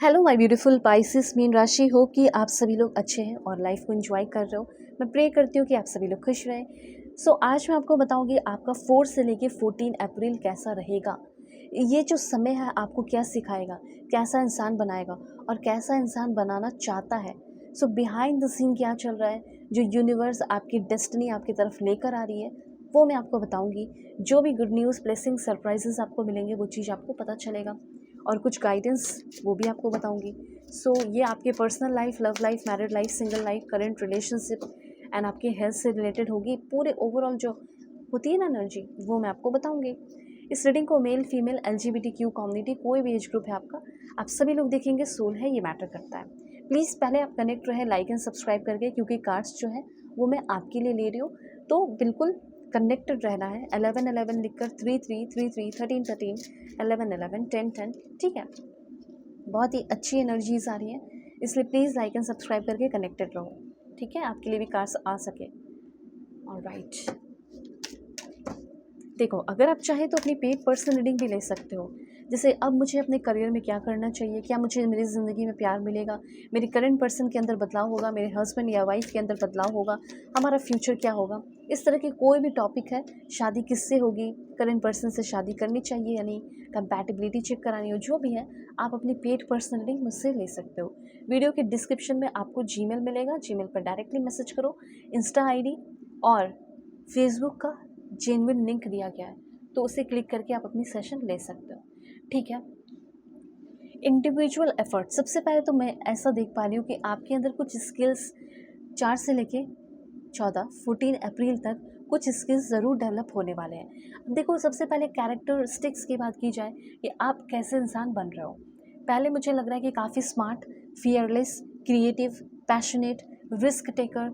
Hello my beautiful Pisces mean राशि हो कि आप सभी लोग अच्छे हैं और लाइफ को एंजॉय कर रहे हो। मैं प्रे करती हूँ कि आप सभी लोग खुश रहें। आज मैं आपको बताऊंगी आपका 4 से लेके 14 अप्रैल कैसा रहेगा। ये जो समय है आपको क्या सिखाएगा, कैसा इंसान बनाएगा और कैसा इंसान बनाना चाहता है। बिहाइंड द सीन क्या चल रहा है, जो यूनिवर्स आपकी डेस्टिनी आपकी तरफ लेकर आ रही है, वो मैं आपको बताऊंगी। जो भी गुड न्यूज़, ब्लेसिंग, सरप्राइजेस आपको मिलेंगे वो चीज़ आपको पता चलेगा और कुछ गाइडेंस वो भी आपको बताऊंगी। ये आपके personal life, love life, married life, single life, current relationship and आपके हेल्थ से रिलेटेड होगी। पूरे ओवरऑल जो होती है ना एनर्जी, वो मैं आपको बताऊंगी। इस रीडिंग को मेल, फीमेल, LGBTQ कम्युनिटी, कोई भी एज ग्रुप है आपका, आप सभी लोग देखेंगे। सोल है, ये मैटर करता है। प्लीज़ पहले आप कनेक्ट रहे लाइक एंड सब्सक्राइब करके, क्योंकि कार्ड्स जो है वो मैं आपके लिए ले रही हूँ, तो बिल्कुल कनेक्टेड रहना है। 11 लिखकर 3333 13 13 11 11 10 10, ठीक है। बहुत ही अच्छी एनर्जीज आ रही हैं, इसलिए प्लीज़ लाइक एंड सब्सक्राइब करके कनेक्टेड रहो, ठीक है, आपके लिए भी कार्ड्स आ सके। ऑलराइट, देखो, अगर आप चाहें तो अपनी पेड पर्सनल रीडिंग भी ले सकते हो। जैसे अब मुझे अपने करियर में क्या करना चाहिए, क्या मुझे मेरी ज़िंदगी में प्यार मिलेगा, मेरी करंट पर्सन के अंदर बदलाव होगा, मेरे हस्बैंड या वाइफ के अंदर बदलाव होगा, हमारा फ्यूचर क्या होगा, इस तरह के कोई भी टॉपिक है, शादी किससे होगी, करंट पर्सन से शादी करनी चाहिए या नहीं, कंपैटिबिलिटी चेक करानी हो, जो भी है, आप अपनी पेड पर्सनल रीडिंग मुझसे ले सकते हो। वीडियो के डिस्क्रिप्शन में आपको जीमेल मिलेगा, जीमेल पर डायरेक्टली मैसेज करो। इंस्टा ID और फेसबुक का जेन्युइन लिंक दिया गया है, तो उसे क्लिक करके आप अपनी सेशन ले सकते हो, ठीक है। इंडिविजुअल एफर्ट, सबसे पहले तो मैं ऐसा देख पा रही हूँ कि आपके अंदर कुछ स्किल्स 4 से लेके 14 अप्रैल तक कुछ स्किल्स ज़रूर डेवलप होने वाले हैं। अब देखो, सबसे पहले कैरेक्टरिस्टिक्स की बात की जाए कि आप कैसे इंसान बन रहे हो। पहले मुझे लग रहा है कि काफ़ी smart, fearless, creative, passionate, risk taker,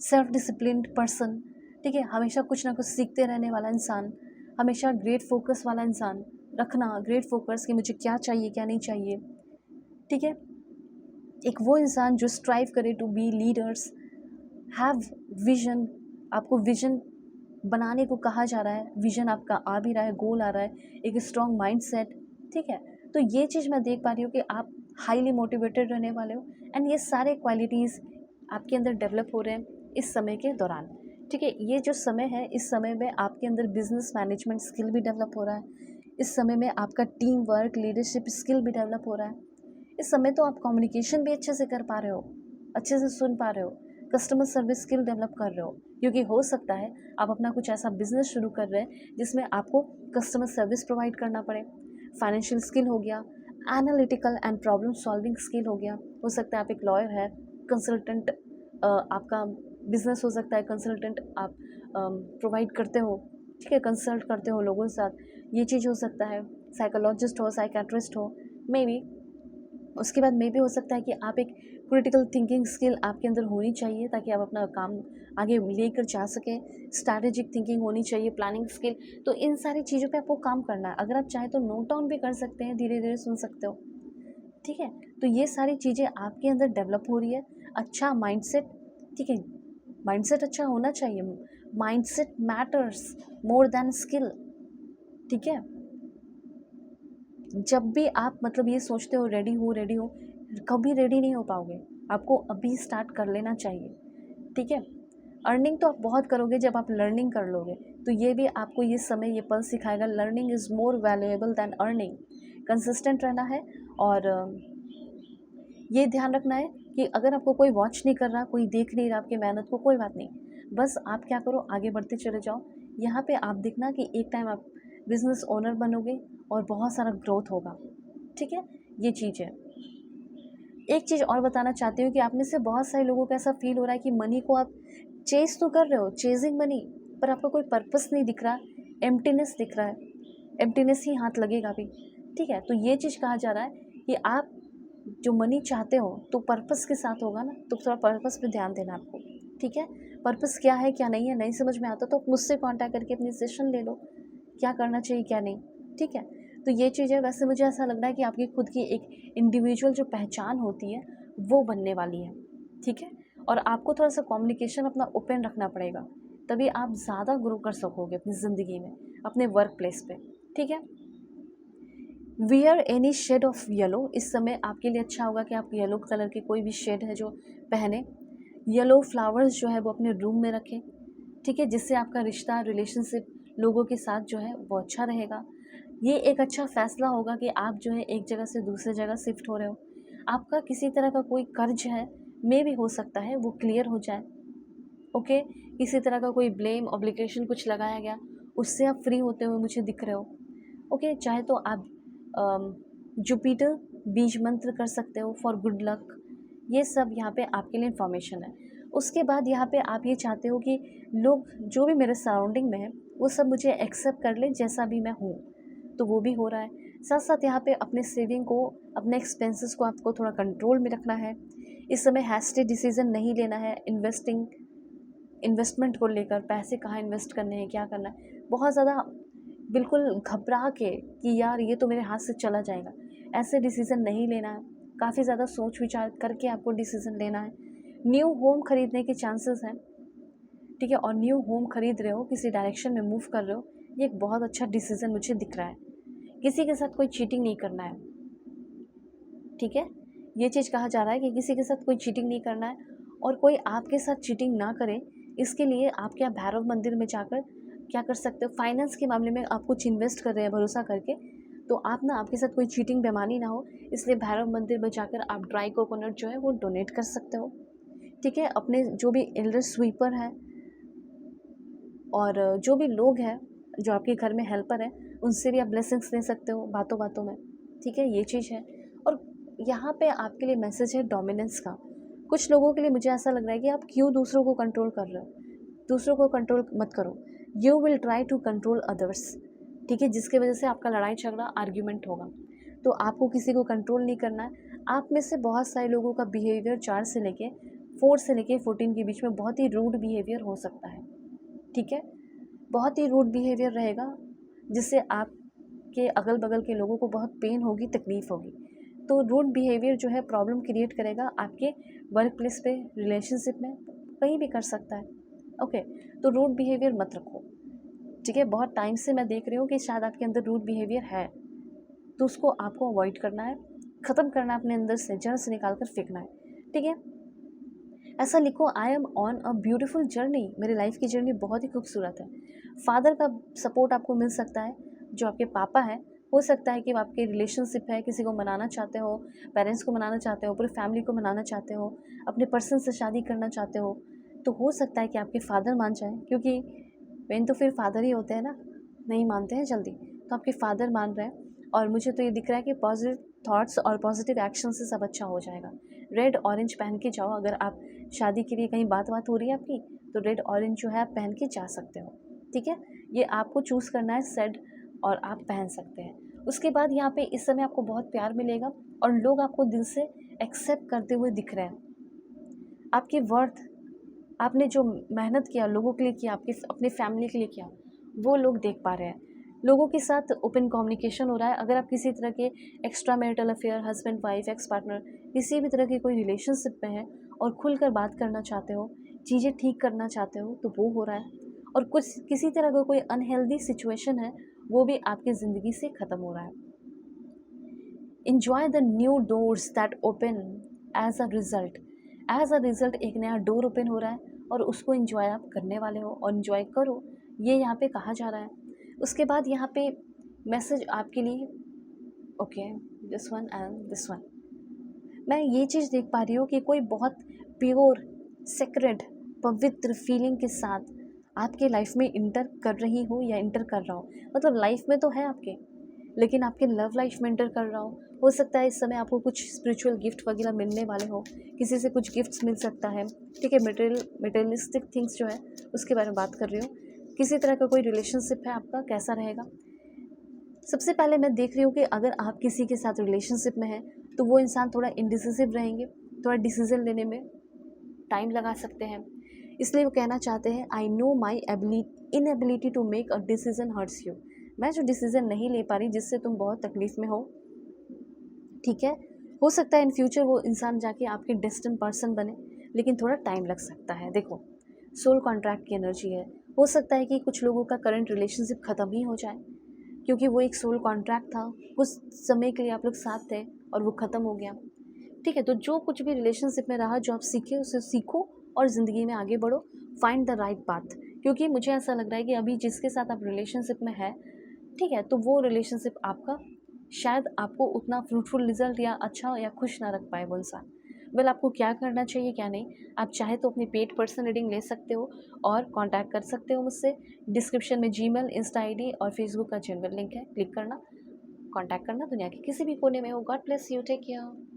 self disciplined person, ठीक है, हमेशा कुछ ना कुछ सीखते रहने वाला इंसान, हमेशा ग्रेट फोकस वाला इंसान रखना, ग्रेट फोकस कि मुझे क्या चाहिए क्या नहीं चाहिए, ठीक है। एक वो इंसान जो स्ट्राइव करे to be leaders, have vision, आपको विजन बनाने को कहा जा रहा है, विजन आपका आ भी रहा है, गोल आ रहा है, एक स्ट्रॉन्ग माइंड सेट, ठीक है। तो ये चीज़ मैं देख पा रही हूँ कि आप हाईली मोटिवेटेड रहने वाले हो एंड ये सारे क्वालिटीज़ आपके अंदर डेवलप हो रहे हैं इस समय के दौरान, ठीक है। ये जो समय है, इस समय में आपके अंदर बिजनेस मैनेजमेंट स्किल भी डेवलप हो रहा है। इस समय में आपका टीम वर्क, लीडरशिप स्किल भी डेवलप हो रहा है। इस समय तो आप कम्युनिकेशन भी अच्छे से कर पा रहे हो, अच्छे से सुन पा रहे हो, कस्टमर सर्विस स्किल डेवलप कर रहे हो, क्योंकि हो सकता है आप अपना कुछ ऐसा बिजनेस शुरू कर रहे हैं जिसमें आपको कस्टमर सर्विस प्रोवाइड करना पड़े। फाइनेंशियल स्किल हो गया, analytical and problem solving skill हो गया। हो सकता है आप एक लॉयर है, कंसल्टेंट, आपका बिजनेस हो सकता है, कंसल्टेंट आप प्रोवाइड करते हो, ठीक है, कंसल्ट करते हो लोगों के साथ, ये चीज़ हो सकता है। साइकोलॉजिस्ट हो, साइकेट्रिस्ट हो, मे बी। उसके बाद मे भी हो सकता है कि आप एक क्रिटिकल थिंकिंग स्किल आपके अंदर होनी चाहिए ताकि आप अपना काम आगे लेकर जा सकें। स्ट्रैटेजिक थिंकिंग होनी चाहिए, प्लानिंग स्किल। तो इन सारी चीज़ों पे आपको काम करना है। अगर आप चाहें तो नोट डाउन भी कर सकते हैं, धीरे धीरे सुन सकते हो, ठीक है। तो ये सारी चीज़ें आपके अंदर डेवलप हो रही है। अच्छा माइंडसेट, ठीक है, माइंडसेट अच्छा होना चाहिए। Mindset matters more than skill, ठीक है। जब भी आप मतलब ये सोचते हो रेडी हो रेडी हो, कभी रेडी नहीं हो पाओगे। आपको अभी स्टार्ट कर लेना चाहिए, ठीक है। अर्निंग तो आप बहुत करोगे जब आप लर्निंग कर लोगे, तो ये भी आपको ये समय, ये पल सिखाएगा, learning is more valuable than earning. Consistent रहना है और ये ध्यान रखना है कि अगर आपको कोई वॉच नहीं कर रहा, कोई देख नहीं रहा आपकी मेहनत को, कोई बात नहीं, बस आप क्या करो, आगे बढ़ते चले जाओ। यहाँ पे आप देखना कि एक टाइम आप बिजनेस ओनर बनोगे और बहुत सारा ग्रोथ होगा, ठीक है। ये चीज़ है। एक चीज़ और बताना चाहती हूँ कि आप में से बहुत सारे लोगों को ऐसा फील हो रहा है कि मनी को आप चेज़ तो कर रहे हो, चेजिंग मनी, पर आपका कोई पर्पस नहीं दिख रहा, एम्प्टीनेस दिख रहा है, एम्प्टीनेस ही हाथ लगेगा भी, ठीक है। तो ये चीज़ कहा जा रहा है कि आप जो मनी चाहते हो तो पर्पस के साथ होगा ना, तो थोड़ा पर्पस पे ध्यान देना आपको, ठीक है। पर्पस क्या है क्या नहीं है, नहीं समझ में आता तो मुझसे कांटेक्ट करके अपनी सेशन ले लो, क्या करना चाहिए क्या नहीं, ठीक है। तो ये चीज़ है। वैसे मुझे ऐसा लग रहा है कि आपकी खुद की एक इंडिविजुअल जो पहचान होती है वो बनने वाली है, ठीक है। और आपको थोड़ा सा कम्युनिकेशन अपना ओपन रखना पड़ेगा, तभी आप ज़्यादा ग्रो कर सकोगे अपनी ज़िंदगी में, अपने वर्क प्लेस पे, ठीक है। Wear any shade of yellow, इस समय आपके लिए अच्छा होगा कि आप येलो कलर के कोई भी शेड है जो पहने। येलो फ्लावर्स जो है वो अपने रूम में रखें, ठीक है, जिससे आपका रिश्ता रिलेशनशिप लोगों के साथ जो है वो अच्छा रहेगा। ये एक अच्छा फैसला होगा कि आप जो है एक जगह से दूसरी जगह शिफ्ट हो रहे हो। आपका किसी तरह का कोई कर्ज है, मे भी हो सकता है वो क्लियर हो जाए। ओके, किसी तरह का कोई ब्लेम ऑब्लिगेशन कुछ लगाया गया, उससे आप फ्री होते हुए मुझे दिख रहे हो। ओके, चाहे तो आप जुपिटर बीज मंत्र कर सकते हो फॉर गुड लक। ये सब यहाँ पे आपके लिए इन्फॉर्मेशन है। उसके बाद यहाँ पे आप ये चाहते हो कि लोग जो भी मेरे सराउंडिंग में है वो सब मुझे एक्सेप्ट कर ले जैसा भी मैं हूँ, तो वो भी हो रहा है। साथ साथ यहाँ पे अपने सेविंग को, अपने एक्सपेंसेस को आपको थोड़ा कंट्रोल में रखना है। इस समय हैस्टी डिसीजन नहीं लेना है इन्वेस्टमेंट को लेकर, पैसे कहाँ इन्वेस्ट करने हैं, क्या करना है, बहुत ज़्यादा बिल्कुल घबरा के कि यार ये तो मेरे हाथ से चला जाएगा, ऐसे डिसीज़न नहीं लेना है। काफ़ी ज़्यादा सोच विचार करके आपको डिसीज़न लेना है। न्यू होम खरीदने के चांसेस हैं, ठीक है, और न्यू होम खरीद रहे हो, किसी डायरेक्शन में मूव कर रहे हो, ये एक बहुत अच्छा डिसीज़न मुझे दिख रहा है। किसी के साथ कोई चीटिंग नहीं करना है, ठीक है, ये चीज़ कहा जा रहा है कि किसी के साथ कोई चीटिंग नहीं करना है, और कोई आपके साथ चीटिंग ना करे इसके लिए आप क्या भैरव मंदिर में जाकर क्या कर सकते हो। फाइनेंस के मामले में आप कुछ इन्वेस्ट कर रहे हैं भरोसा करके, तो आप ना, आपके साथ कोई चीटिंग बेईमानी ना हो, इसलिए भैरव मंदिर में जाकर आप ड्राई कोकोनट जो है वो डोनेट कर सकते हो, ठीक है। अपने जो भी एल्डर स्वीपर हैं और जो भी लोग हैं जो आपके घर में हेल्पर हैं, उनसे भी आप ब्लेसिंग्स ले सकते हो बातों बातों में, ठीक है, ये चीज़ है। और यहाँ पे आपके लिए मैसेज है डोमिनेंस का। कुछ लोगों के लिए मुझे ऐसा लग रहा है कि आप क्यों दूसरों को कंट्रोल कर रहे हो, दूसरों को कंट्रोल मत करो। You will try to control others, ठीक है, जिसकी वजह से आपका लड़ाई झगड़ा आर्ग्यूमेंट होगा। तो आपको किसी को कंट्रोल नहीं करना है। आप में से बहुत सारे लोगों का बिहेवियर 4 से लेके 4 से लेके 14 के बीच में बहुत ही रूड बिहेवियर हो सकता है, ठीक है, बहुत ही रूड बिहेवियर रहेगा, जिससे आपके अगल बगल के लोगों को बहुत पेन होगी, तकलीफ़ होगी। तो रूड बिहेवियर जो है प्रॉब्लम क्रिएट करेगा आपके वर्क प्लेस पे, रिलेशनशिप में, कहीं भी कर सकता है। ओके, तो रूड बिहेवियर मत रखो, ठीक है। बहुत टाइम से मैं देख रही हूँ कि शायद आपके अंदर रूड बिहेवियर है, तो उसको आपको अवॉइड करना है, ख़त्म करना है, अपने अंदर से जड़ से निकाल कर फेंकना है, ठीक है। ऐसा लिखो, I am on a beautiful journey, मेरी लाइफ की जर्नी बहुत ही खूबसूरत है। फादर का सपोर्ट आपको मिल सकता है, जो आपके पापा हैं, हो सकता है कि आपके रिलेशनशिप है, किसी को मनाना चाहते हो, पेरेंट्स को मनाना चाहते हो, पूरी फैमिली को मनाना चाहते हो, अपने पर्सन से शादी करना चाहते हो, तो हो सकता है कि आपके फादर मान जाएं, क्योंकि मेन तो फिर फादर ही होते हैं ना, नहीं मानते हैं जल्दी, तो आपके फादर मान रहे हैं। और मुझे तो ये दिख रहा है कि पॉजिटिव थॉट्स और पॉजिटिव एक्शन से सब अच्छा हो जाएगा। रेड ऑरेंज पहन के जाओ, अगर आप शादी के लिए कहीं बात हो रही है आपकी, तो रेड ऑरेंज जो है आप पहन के जा सकते हो, ठीक है। ये आपको चूज़ करना है सेड, और आप पहन सकते हैं। उसके बाद यहाँ पे इस समय आपको बहुत प्यार मिलेगा, और लोग आपको दिल से एक्सेप्ट करते हुए दिख रहे हैं। आपकी वर्थ, आपने जो मेहनत किया, लोगों के लिए किया, आपके अपने फैमिली के लिए किया, वो लोग देख पा रहे हैं। लोगों के साथ ओपन कम्युनिकेशन हो रहा है। अगर आप किसी तरह के extra marital affair, husband wife, ex partner, किसी भी तरह की कोई रिलेशनशिप में है और खुलकर बात करना चाहते हो, चीज़ें ठीक करना चाहते हो, तो वो हो रहा है। और कुछ किसी तरह का कोई अनहेल्दी सिचुएशन है, वो भी आपकी ज़िंदगी से ख़त्म हो रहा है। enjoy the new doors that open as a result, एक नया डोर ओपन हो रहा है, और उसको enjoy आप करने वाले हो, और enjoy करो, ये यहाँ पे कहा जा रहा है। उसके बाद यहाँ पे मैसेज आपके लिए, okay, this one and this one, मैं ये चीज़ देख पा रही हूँ कि कोई बहुत प्योर, सेक्रेड, पवित्र फीलिंग के साथ आपके लाइफ में इंटर कर रही हो या इंटर कर रहा हो। मतलब लाइफ में तो है आपके, लेकिन आपके लव लाइफ में इंटर कर रहा हो सकता है इस समय आपको कुछ स्पिरिचुअल गिफ्ट वगैरह मिलने वाले हो, किसी से कुछ गिफ्ट्स मिल सकता है, ठीक है। मटेरियलिस्टिक थिंग्स जो है उसके बारे में बात कर रही हूँ। किसी तरह का कोई रिलेशनशिप है आपका, कैसा रहेगा। सबसे पहले मैं देख रही हूँ कि अगर आप किसी के साथ रिलेशनशिप में हैं, तो वो इंसान थोड़ा इनडिसिसिव रहेंगे, थोड़ा डिसीजन लेने में टाइम लगा सकते हैं। इसलिए वो कहना चाहते हैं, I know my inability to make a decision hurts you, मैं जो डिसीज़न नहीं ले पा रही जिससे तुम बहुत तकलीफ़ में हो, ठीक है। हो सकता है इन फ्यूचर वो इंसान जाके आपके डेस्टिन पर्सन बने, लेकिन थोड़ा टाइम लग सकता है। देखो, सोल कॉन्ट्रैक्ट की एनर्जी है, हो सकता है कि कुछ लोगों का करंट रिलेशनशिप ख़त्म ही हो जाए, क्योंकि वो एक सोल कॉन्ट्रैक्ट था, कुछ समय के लिए आप लोग साथ थे और वो ख़त्म हो गया। ठीक है, तो जो कुछ भी रिलेशनशिप में रहा, जो आप सीखे उसे सीखो और ज़िंदगी में आगे बढ़ो, फाइंड द राइट पाथ। क्योंकि मुझे ऐसा लग रहा है कि अभी जिसके साथ आप रिलेशनशिप में है, ठीक है, तो वो रिलेशनशिप आपका शायद आपको उतना फ्रूटफुल रिजल्ट या अच्छा या खुश ना रख पाए वो इंसान। वेल, आपको क्या करना चाहिए क्या नहीं, आप चाहे तो अपनी पेड पर्सन रीडिंग ले सकते हो और कांटेक्ट कर सकते हो मुझसे। डिस्क्रिप्शन में जीमेल, इंस्टा आईडी और फेसबुक का जेनरल लिंक है, क्लिक करना, कांटेक्ट करना। दुनिया के किसी भी कोने में हो। God bless you, take care.